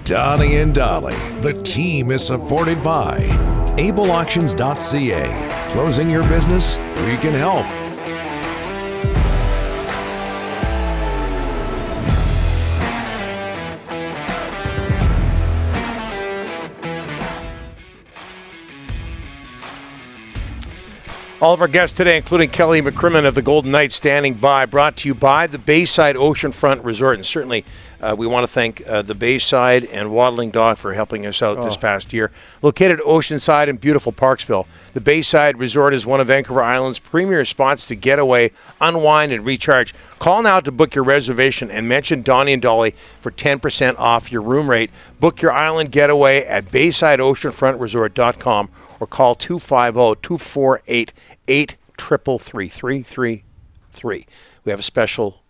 Donnie and Dolly, the team is supported by ableauctions.ca. Closing your business? We can help. All of our guests today, including Kelly McCrimmon of the Golden Knights, standing by, brought to you by the Bayside Oceanfront Resort. And certainly we want to thank the Bayside and Waddling Dock for helping us out this past year. Located oceanside in beautiful Parksville, the Bayside Resort is one of Vancouver Island's premier spots to get away, unwind, and recharge. Call now to book your reservation and mention Donnie and Dolly for 10% off your room rate. Book your island getaway at BaysideOceanfrontResort.com or call 250-248-833333. We have a special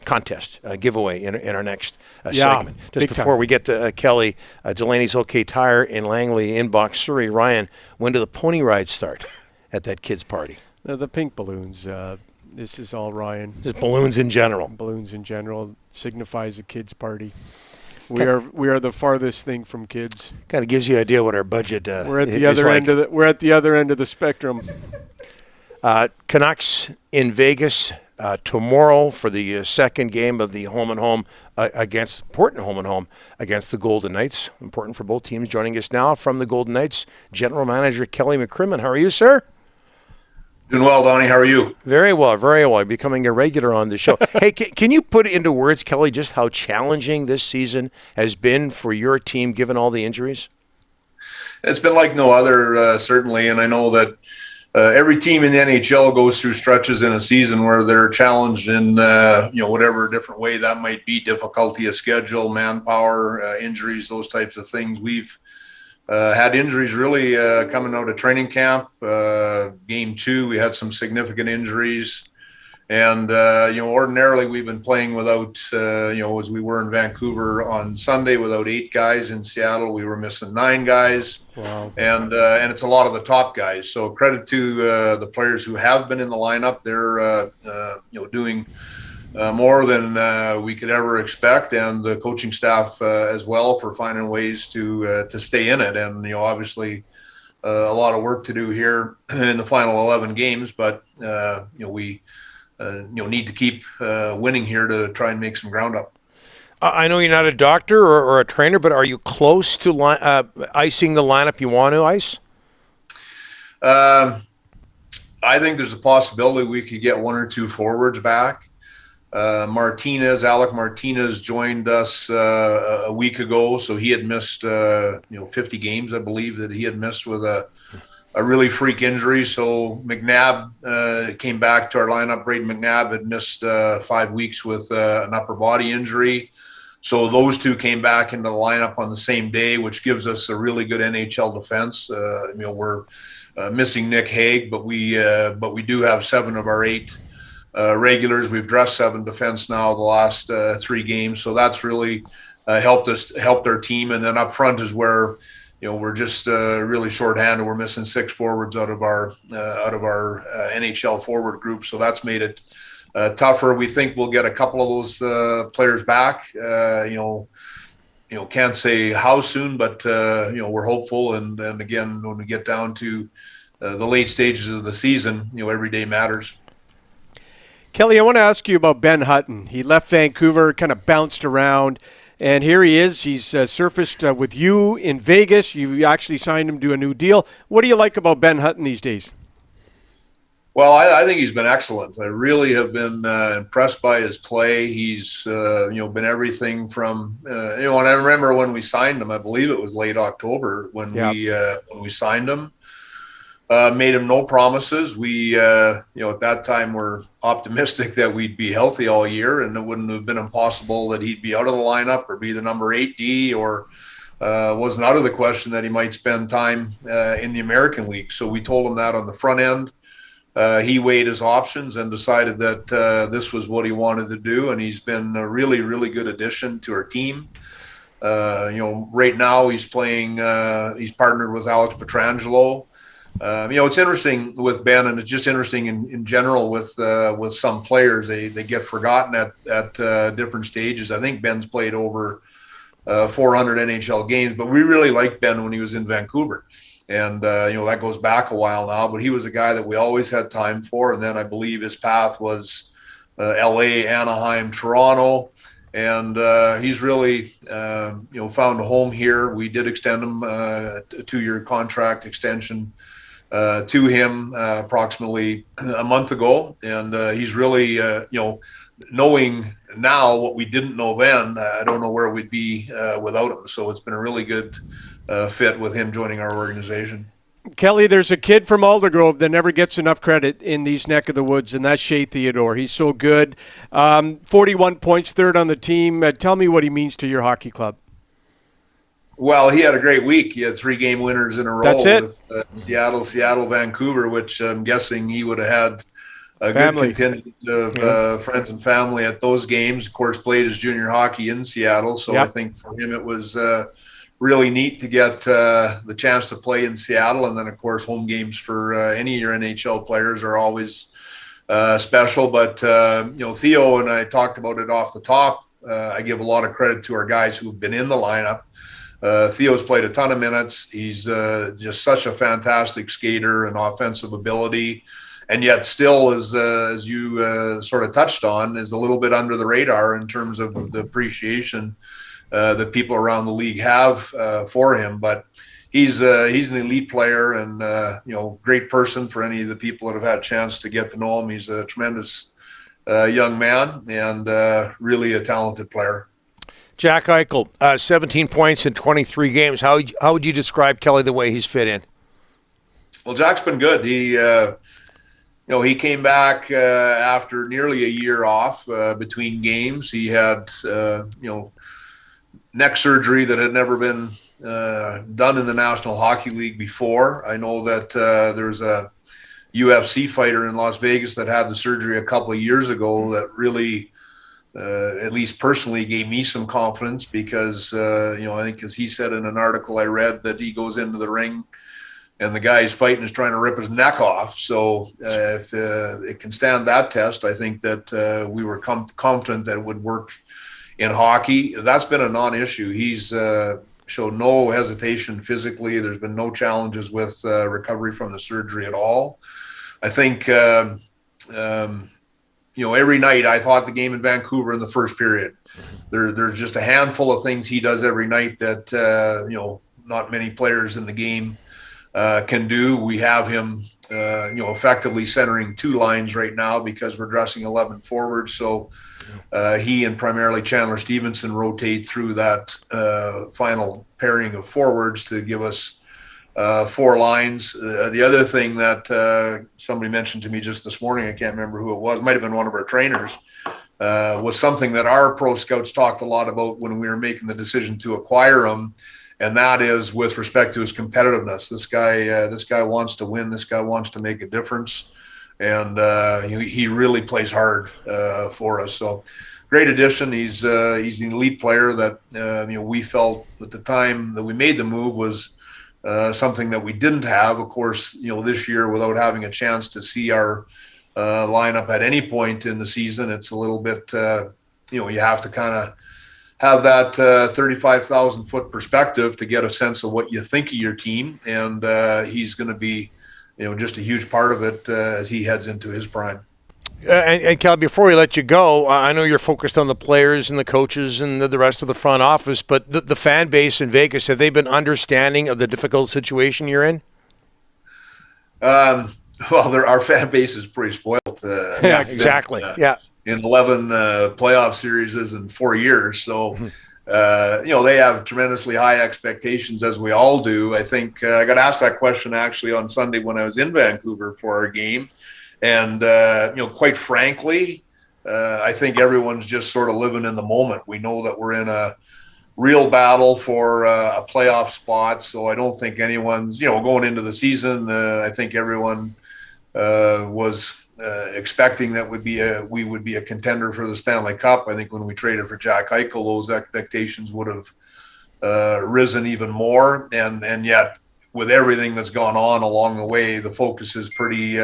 contest giveaway in our next segment. Just before we get to Kelly, Delaney's OK Tire in Langley, inbox Surrey. Ryan, when do the pony rides start at that kid's party? The pink balloons. This is all Ryan. Just balloons in general. Balloons in general signifies a kid's party. We are the farthest thing from kids. Kind of gives you an idea what our budget we're at the other end of the we're at the other end of the spectrum. Canucks in Vegas tomorrow for the second game of the important home and home against the Golden Knights. Important for both teams. Joining us now from the Golden Knights, General Manager Kelly McCrimmon. How are you, sir? Doing well, Donnie. How are you? Very well, very well. Becoming a regular on the show. Hey, can you put into words, Kelly, just how challenging this season has been for your team, given all the injuries? It's been like no other, certainly, and I know that every team in the NHL goes through stretches in a season where they're challenged in whatever different way that might be, difficulty of schedule, manpower, injuries, those types of things. We've had injuries really coming out of training camp. Game 2, we had some significant injuries. And, ordinarily we've been playing without, as we were in Vancouver on Sunday, without 8 guys. In Seattle, we were missing 9 guys. Wow. And it's a lot of the top guys. So credit to the players who have been in the lineup. They're, doing more than we could ever expect, and the coaching staff as well for finding ways to stay in it. And obviously a lot of work to do here in the final 11 games, but we need to keep winning here to try and make some ground up. I know you're not a doctor or a trainer, but are you close to icing the lineup you want to ice? I think there's a possibility we could get 1 or 2 forwards back. Alec Martinez joined us a week ago, so he had missed 50 games, I believe, that he had missed with a really freak injury. So McNabb came back to our lineup. Braden McNabb had missed 5 weeks with an upper body injury. So those 2 came back into the lineup on the same day, which gives us a really good NHL defense. We're missing Nick Hague, but we do have 7 of our 8 regulars. We've dressed 7 defense now the last 3 games, so that's really helped our team. And then up front is where we're just really shorthanded. We're missing 6 forwards out of our NHL forward group, so that's made it tougher. We think we'll get a couple of those players back. Can't say how soon, but we're hopeful. And again, when we get down to the late stages of the season, every day matters. Kelly, I want to ask you about Ben Hutton. He left Vancouver, kind of bounced around, and here he is. He's surfaced with you in Vegas. You actually signed him to a new deal. What do you like about Ben Hutton these days? Well, I think he's been excellent. I really have been impressed by his play. He's, been everything from, and I remember when we signed him, I believe it was late October when we signed him. Made him no promises. We, at that time were optimistic that we'd be healthy all year, and it wouldn't have been impossible that he'd be out of the lineup or be the number 8D, or wasn't out of the question that he might spend time in the American League. So we told him that on the front end. He weighed his options and decided that this was what he wanted to do, and he's been a really, really good addition to our team. Right now he's playing. He's partnered with Alex Pietrangelo. It's interesting with Ben, and it's just interesting in general with some players. They get forgotten at different stages. I think Ben's played over 400 NHL games. But we really liked Ben when he was in Vancouver. And, that goes back a while now, but he was a guy that we always had time for. And then I believe his path was LA, Anaheim, Toronto. And he's really, found a home here. We did extend him a 2-year contract extension to him approximately a month ago. And he's really, knowing now what we didn't know then, I don't know where we'd be without him. So it's been a really good fit with him joining our organization. Kelly, there's a kid from Aldergrove that never gets enough credit in these neck of the woods, and that's Shay Theodore. He's so good. 41 points, third on the team. Tell me what he means to your hockey club. Well, he had a great week. He had 3 game winners in a row. That's it. With Seattle, Vancouver, which I'm guessing he would have had a Family. good contingent of friends and family at those games. Of course, played his junior hockey in Seattle. So Yep. I think for him it was really neat to get the chance to play in Seattle. And then, of course, home games for any of your NHL players are always special. But, Theo and I talked about it off the top. I give a lot of credit to our guys who've been in the lineup. Theo's played a ton of minutes. He's just such a fantastic skater and offensive ability. And yet still, as you sort of touched on, is a little bit under the radar in terms of the appreciation that people around the league have for him. But he's an elite player and, great person for any of the people that have had a chance to get to know him. He's a tremendous young man and really a talented player. Jack Eichel, 17 points in 23 games. How would you describe, Kelly, the way he's fit in? Well, Jack's been good. He came back after nearly a year off between games. He had, neck surgery that had never been done in the National Hockey League before. I know that there's a UFC fighter in Las Vegas that had the surgery a couple of years ago that really, at least personally, gave me some confidence because, I think as he said in an article I read that he goes into the ring and the guy he's fighting is trying to rip his neck off. So if it can stand that test, I think that we were confident that it would work in hockey. That's been a non-issue. He's showed no hesitation physically. There's been no challenges with recovery from the surgery at all. I think, every night I thought the game in Vancouver in the first period, there's just a handful of things he does every night that, not many players in the game can do. We have him, effectively centering 2 lines right now because we're dressing 11 forwards. So he and primarily Chandler Stevenson rotate through that final pairing of forwards to give us 4 lines. The other thing that somebody mentioned to me just this morning, I can't remember who it was, might have been one of our trainers, was something that our pro scouts talked a lot about when we were making the decision to acquire him. And that is with respect to his competitiveness. This guy wants to win. This guy wants to make a difference. And he really plays hard for us. So great addition. He's an elite player that, we felt at the time that we made the move was something that we didn't have. Of course, this year without having a chance to see our lineup at any point in the season, it's a little bit, you have to kind of have that 35,000 foot perspective to get a sense of what you think of your team. And he's going to be, just a huge part of it as he heads into his prime. And Cal, before we let you go, I know you're focused on the players and the coaches and the rest of the front office, but the fan base in Vegas, have they been understanding of the difficult situation you're in? Well, our fan base is pretty spoiled. Yeah, exactly. In 11 playoff series in 4 years. So, they have tremendously high expectations, as we all do. I think I got asked that question actually on Sunday when I was in Vancouver for our game. And, quite frankly, I think everyone's just sort of living in the moment. We know that we're in a real battle for a playoff spot. So I don't think anyone's, going into the season. I think everyone was expecting that we would be a contender for the Stanley Cup. I think when we traded for Jack Eichel, those expectations would have risen even more. And yet with everything that's gone on along the way, the focus is pretty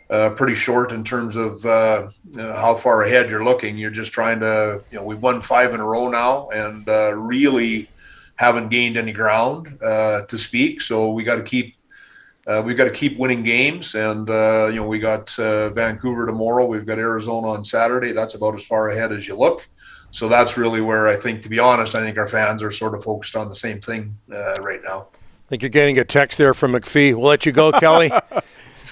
pretty short in terms of how far ahead you're looking. You're just trying to, we've won 5 in a row now, and really haven't gained any ground to speak. So we've got to keep winning games, and we got Vancouver tomorrow. We've got Arizona on Saturday. That's about as far ahead as you look. So that's really where I think, to be honest, I think our fans are sort of focused on the same thing right now. I think you're getting a text there from McPhee. We'll let you go, Kelly.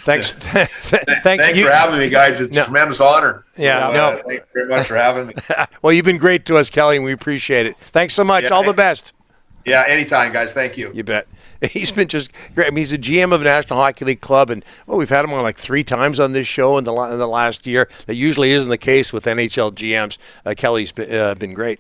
Thanks. Thanks for having me, guys. It's a tremendous honor. Yeah, thanks very much for having me. Well, you've been great to us, Kelly, and we appreciate it. Thanks so much. All the best. Yeah, anytime, guys. Thank you. You bet. He's been just great. I mean, he's the GM of a National Hockey League club, and we've had him on like 3 times on this show in the last year. That usually isn't the case with NHL GMs. Kelly's been great.